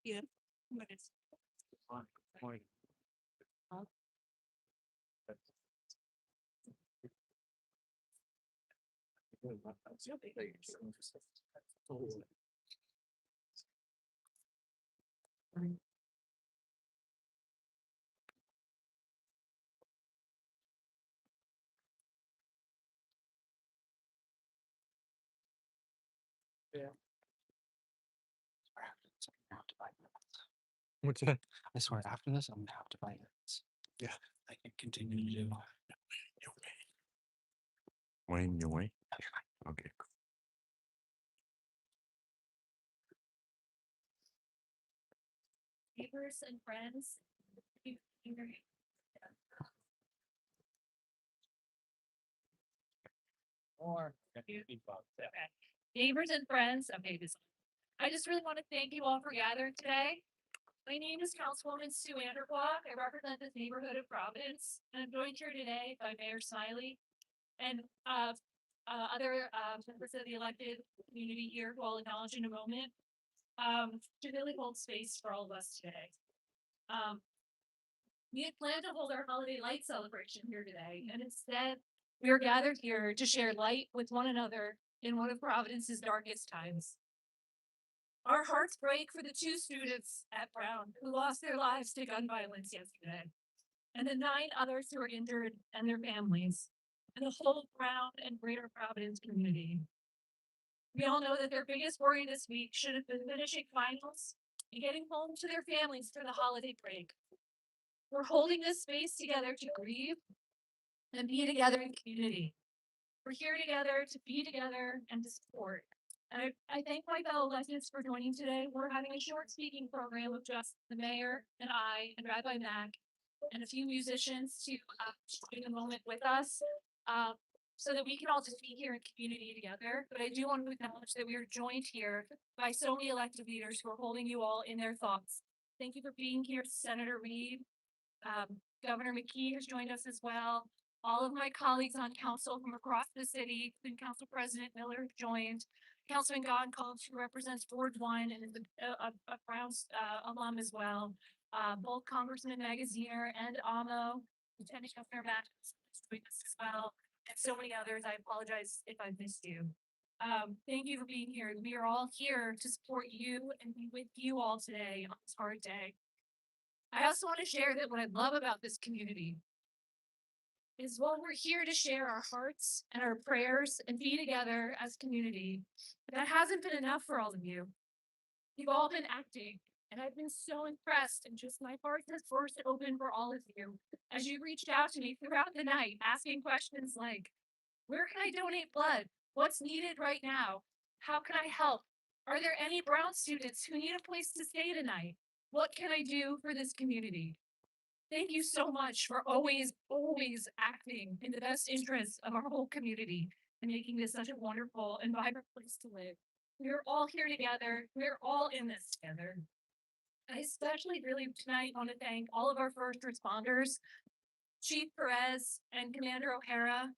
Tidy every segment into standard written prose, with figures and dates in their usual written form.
Yeah. What is? What's that? I swear, after this, I'm gonna have to buy it. Yeah. I can continue to do. Wayne, your way. Okay. Neighbors and friends. Neighbors and friends. Okay, I just really want to thank you all for gathering today. My name is Councilwoman Sue Anderblock. I represent this neighborhood of Providence, and I'm joined here today by Mayor Smiley and other members of the elected community here who I'll acknowledge in a moment to really hold space for all of us today. We had planned to hold our holiday light celebration here today, and instead we are gathered here to share light with one another in one of Providence's darkest times. Our hearts break for the 2 students at Brown who lost their lives to gun violence yesterday, and the 9 others who are injured and their families, and the whole Brown and Greater Providence community. We all know that their biggest worry this week should have been finishing finals and getting home to their families for the holiday break. We're holding this space together to grieve and be together in community. We're here together to be together and to support. And I thank my fellow electeds for joining today. We're having a short speaking program of just the mayor and I and Rabbi Mack and a few musicians to join a moment with us so that we can all just be here in community together. But I do want to acknowledge that we are joined here by so many elected leaders who are holding you all in their thoughts. Thank you for being here, Senator Reed. Governor McKee has joined us as well. All of my colleagues on council from across the city, and Council President Miller have joined. Councilman Godcombs, who represents Ward 1 and is a Browns alum as well. Both Congressman Magaziner and Amo, Lieutenant Governor Matt joined us as well, and so many others. I apologize if I missed you. Thank you for being here. We are all here to support you and be with you all today on this hard day. I also want to share that what I love about this community is while we're here to share our hearts and our prayers and be together as community, that hasn't been enough for all of you. You've all been acting, and I've been so impressed, and just my heart has burst open for all of you as you reached out to me throughout the night, asking questions like, where can I donate blood? What's needed right now? How can I help? Are there any Brown students who need a place to stay tonight? What can I do for this community? Thank you so much for always acting in the best interests of our whole community and making this such a wonderful and vibrant place to live. We're all here together. We're all in this together. I especially really tonight want to thank all of our first responders, Chief Perez and Commander O'Hara.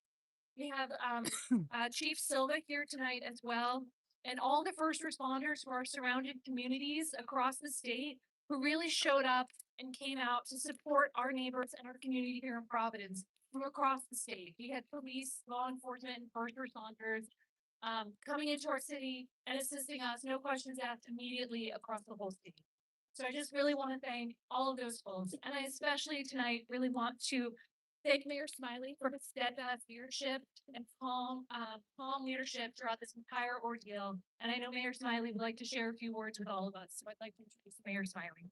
We have Chief Silva here tonight as well, and all the first responders from our surrounding communities across the state who really showed up and came out to support our neighbors and our community here in Providence from across the state. We had police, law enforcement, and first responders coming into our city and assisting us, no questions asked, immediately across the whole state. So I just really want to thank all of those folks. And I especially tonight really want to thank Mayor Smiley for his steadfast leadership and calm leadership throughout this entire ordeal. And I know Mayor Smiley would like to share a few words with all of us. So I'd like to introduce Mayor Smiley.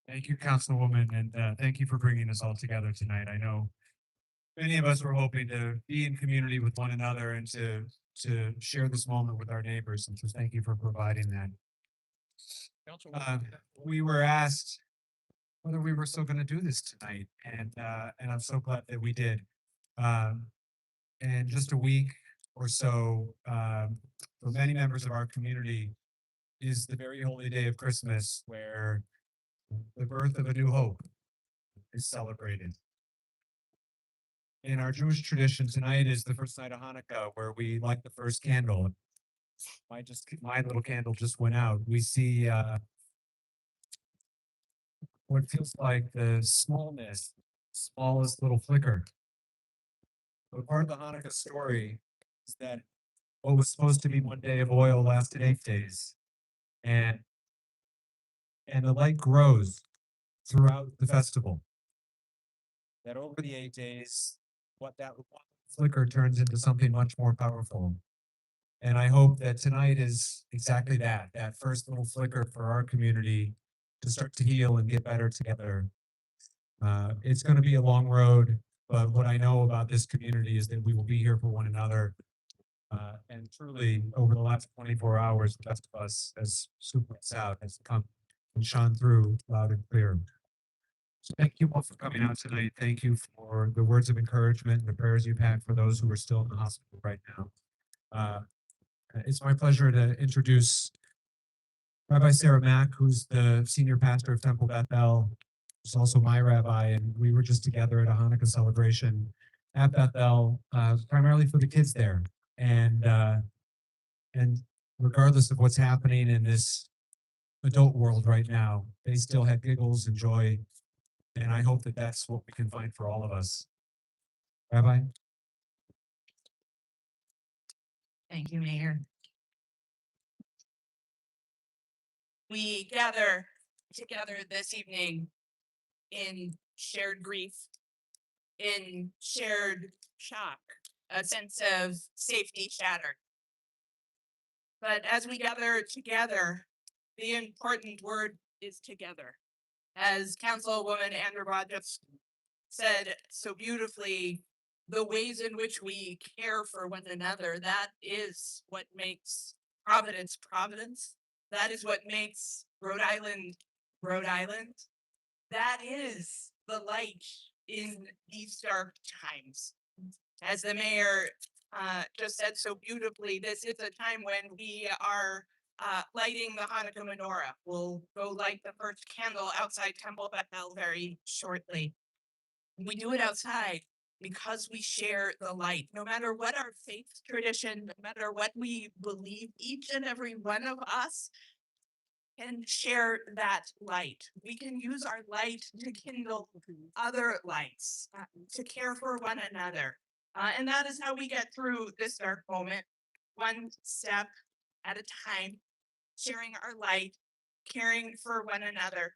Thank you, Councilwoman, and thank you for bringing us all together tonight. I know many of us were hoping to be in community with one another and to share this moment with our neighbors, and so thank you for providing that. We were asked whether we were still going to do this tonight, and I'm so glad that we did. And just a week or so, for many members of our community, is the very holy day of Christmas, where the birth of a new hope is celebrated. In our Jewish tradition, tonight is the first night of Hanukkah, where we light the first candle. My little candle just went out. We see what feels like the smallest little flicker. But part of the Hanukkah story is that what was supposed to be one day of oil lasted 8 days, and the light grows throughout the festival. That over the 8 days, what that one flicker turns into something much more powerful. And I hope that tonight is exactly that, that first little flicker for our community to start to heal and get better together. It's going to be a long road, but what I know about this community is that we will be here for one another. And truly, over the last 24 hours, the best of us, as Super South, has come and shone through loud and clear. So thank you all for coming out tonight. Thank you for the words of encouragement and the prayers you've had for those who are still in the hospital right now. It's my pleasure to introduce Rabbi Sarah Mack, who's the senior pastor of Temple Bethel. She's also my rabbi, and we were just together at a Hanukkah celebration at Bethel, primarily for the kids there. And regardless of what's happening in this adult world right now, they still had giggles and joy. And I hope that that's what we can find for all of us. Rabbi? Thank you, Mayor. We gather together this evening in shared grief, in shared shock, a sense of safety shattered. But as we gather together, the important word is together. As Councilwoman Anderbaugh just said so beautifully, the ways in which we care for one another, that is what makes Providence, Providence. That is what makes Rhode Island, Rhode Island. That is the light in these dark times. As the mayor just said so beautifully, this is a time when we are lighting the Hanukkah menorah. We'll go light the first candle outside Temple Bethel very shortly. We do it outside because we share the light. No matter what our faith tradition, no matter what we believe, each and every one of us can share that light. We can use our light to kindle other lights, to care for one another. And that is how we get through this dark moment, one step at a time, sharing our light, caring for one another,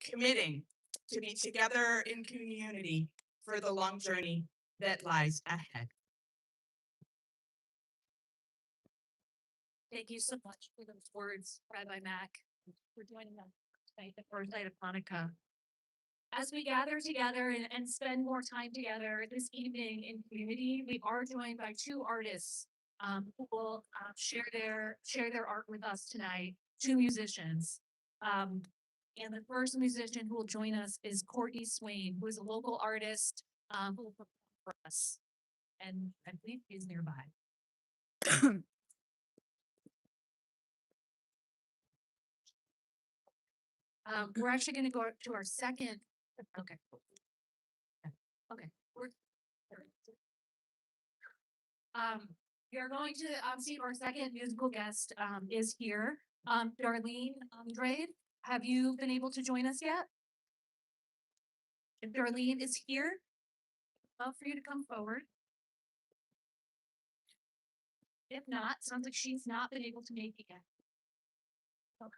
committing to be together in community for the long journey that lies ahead. Thank you so much for those words, Rabbi Mack, for joining us tonight, the first night of Hanukkah. As we gather together and spend more time together this evening in community, we are joined by two artists who will share their art with us tonight. Two musicians. And the first musician who will join us is Courtney Swain, who is a local artist who will perform for us. And I believe he's nearby. We're actually going to go to our second. Okay. Okay. We are going to see our second musical guest is here. Darlene Andrade, have you been able to join us yet? If Darlene is here, I'd love for you to come forward. If not, sounds like she's not been able to make it yet. Okay.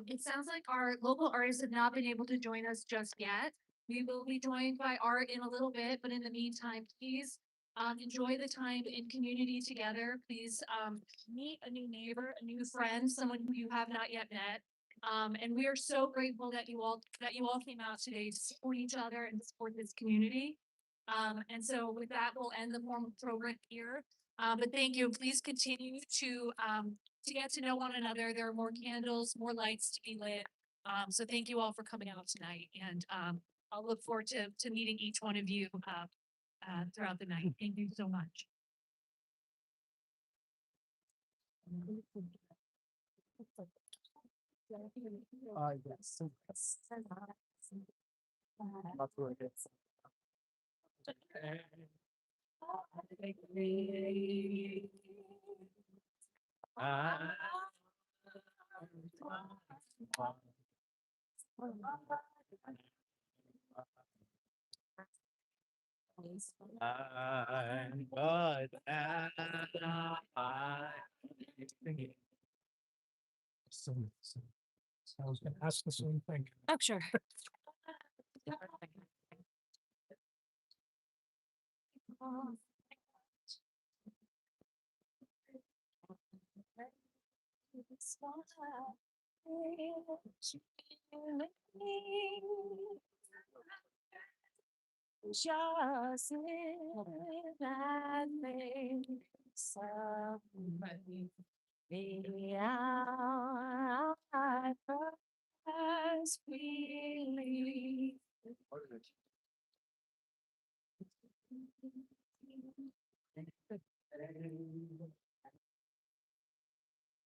It sounds like our local artists have not been able to join us just yet. We will be joined by art in a little bit, but in the meantime, please enjoy the time in community together. Please meet a new neighbor, a new friend, someone who you have not yet met. And we are so grateful that you all came out today to support each other and support this community. And so with that, we'll end the formal program here. But thank you. Please continue to to get to know one another. There are more candles, more lights to be lit. So thank you all for coming out tonight, and I'll look forward to meeting each one of you throughout the night. Thank you so much. Yes. That's what it is. I was gonna ask the same thing. Oh, sure. Just in that face of the hour I first believed.